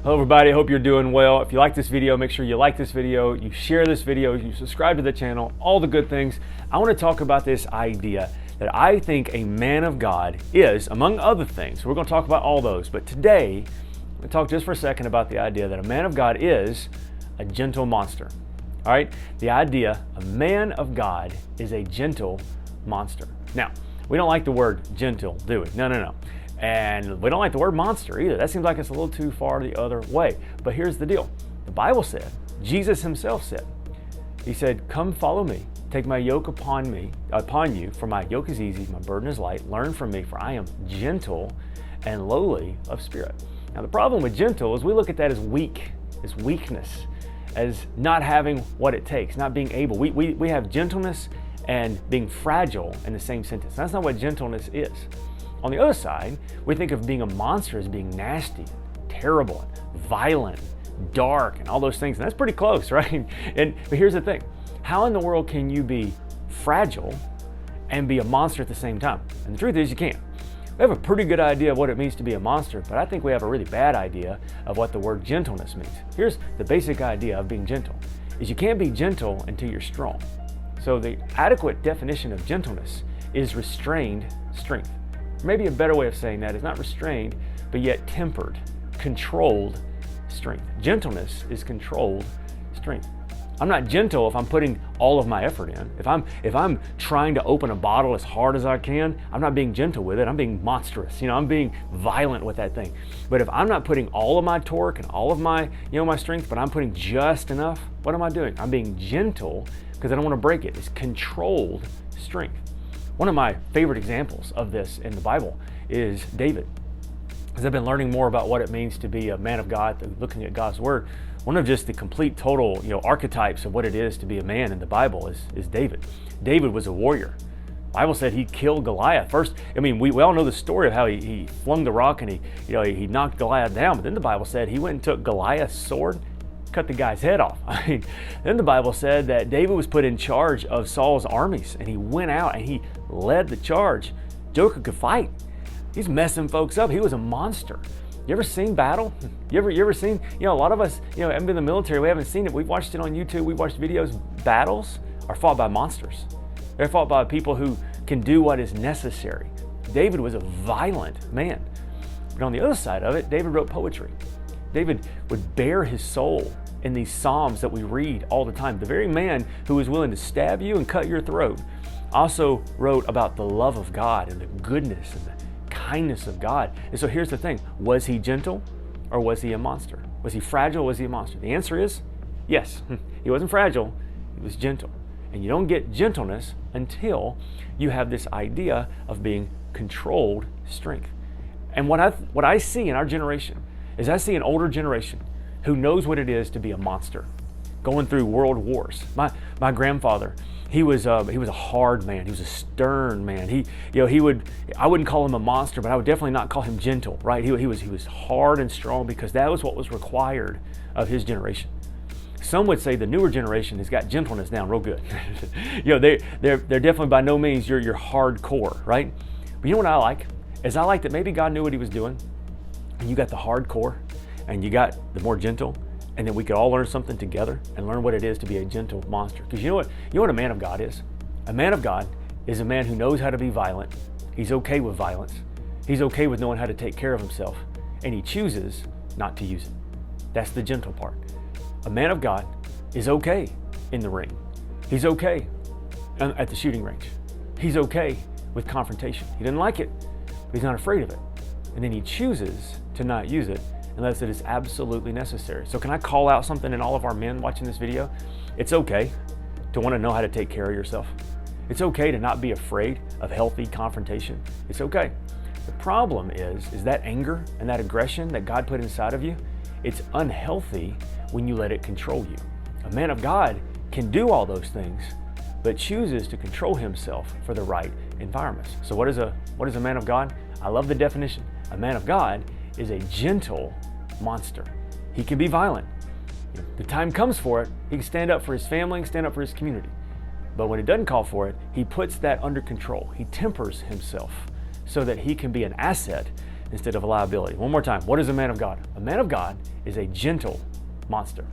Hello everybody, I hope you're doing well. If you like this video, make sure you like this video, you share this video, you subscribe to the channel, all the good things. I want to talk about this idea that I think a man of God is, among other things. We're going to talk about all those, but today, I'm going to talk just for a second about the idea that a man of God is a gentle monster. All right? The idea, a man of God is a gentle monster. Now, we don't like the word gentle, do we? No. And we don't like the word monster either. That seems like it's a little too far the other way. But here's the deal. The Bible said, Jesus himself said, he said, come follow me, take my yoke upon you, for my yoke is easy, my burden is light. Learn from me, for I am gentle and lowly of spirit. Now the problem with gentle is we look at that as weak, as weakness, as not having what it takes, not being able. We have gentleness and being fragile in the same sentence. That's not what gentleness is. On the other side, we think of being a monster as being nasty, terrible, violent, dark, and all those things. And that's pretty close, right? But here's the thing. How in the world can you be fragile and be a monster at the same time? And the truth is you can't. We have a pretty good idea of what it means to be a monster, but I think we have a really bad idea of what the word gentleness means. Here's the basic idea of being gentle, is you can't be gentle until you're strong. So the adequate definition of gentleness is restrained strength. Maybe a better way of saying that is not restrained, but yet tempered, controlled strength. Gentleness is controlled strength. I'm not gentle if I'm putting all of my effort in. If I'm trying to open a bottle as hard as I can, I'm not being gentle with it. I'm being monstrous. I'm being violent with that thing. But if I'm not putting all of my torque and all of my, my strength, but I'm putting just enough, what am I doing? I'm being gentle because I don't want to break it. It's controlled strength. One of my favorite examples of this in the Bible is David. As I've been learning more about what it means to be a man of God, looking at God's Word, one of just the complete total archetypes of what it is to be a man in the Bible is David. David was a warrior. The Bible said he killed Goliath. First, we all know the story of how he flung the rock and he knocked Goliath down, but then the Bible said he went and took Goliath's sword, cut the guy's head off. Then the Bible said that David was put in charge of Saul's armies and he went out and he led the charge. Joker could fight. He's messing folks up. He was a monster. You ever seen battle? You ever seen, a lot of us, haven't been in the military, we haven't seen it. We've watched it on YouTube, we've watched videos. Battles are fought by monsters. They're fought by people who can do what is necessary. David was a violent man. But on the other side of it, David wrote poetry. David would bare his soul in these Psalms that we read all the time. The very man who was willing to stab you and cut your throat also wrote about the love of God and the goodness and the kindness of God. And so here's the thing. Was he gentle or was he a monster? Was he fragile or was he a monster? The answer is yes. He wasn't fragile. He was gentle. And you don't get gentleness until you have this idea of being controlled strength. And what I see in our generation is I see an older generation who knows what it is to be a monster, going through world wars. My grandfather, he was a hard man. He was a stern man. I wouldn't call him a monster, but I would definitely not call him gentle, right? He was hard and strong because that was what was required of his generation. Some would say the newer generation has got gentleness down real good. They're definitely by no means your hardcore, right? But you know what I like? I like that maybe God knew what he was doing, and you got the hardcore, and you got the more gentle, and then we could all learn something together and learn what it is to be a gentle monster. Because you know what a man of God is? A man of God is a man who knows how to be violent. He's okay with violence. He's okay with knowing how to take care of himself, and he chooses not to use it. That's the gentle part. A man of God is okay in the ring. He's okay at the shooting range. He's okay with confrontation. He doesn't like it, but he's not afraid of it. And then he chooses to not use it unless it is absolutely necessary. So can I call out something in all of our men watching this video? It's okay to want to know how to take care of yourself. It's okay to not be afraid of healthy confrontation. It's okay. The problem is that anger and that aggression that God put inside of you, it's unhealthy when you let it control you. A man of God can do all those things, but chooses to control himself for the right environments. So what is a man of God? I love the definition. A man of God is a gentle monster. He can be violent. The time comes for it, he can stand up for his family, stand up for his community. But when it doesn't call for it, he puts that under control. He tempers himself so that he can be an asset instead of a liability. One more time. What is a man of God? A man of God is a gentle monster.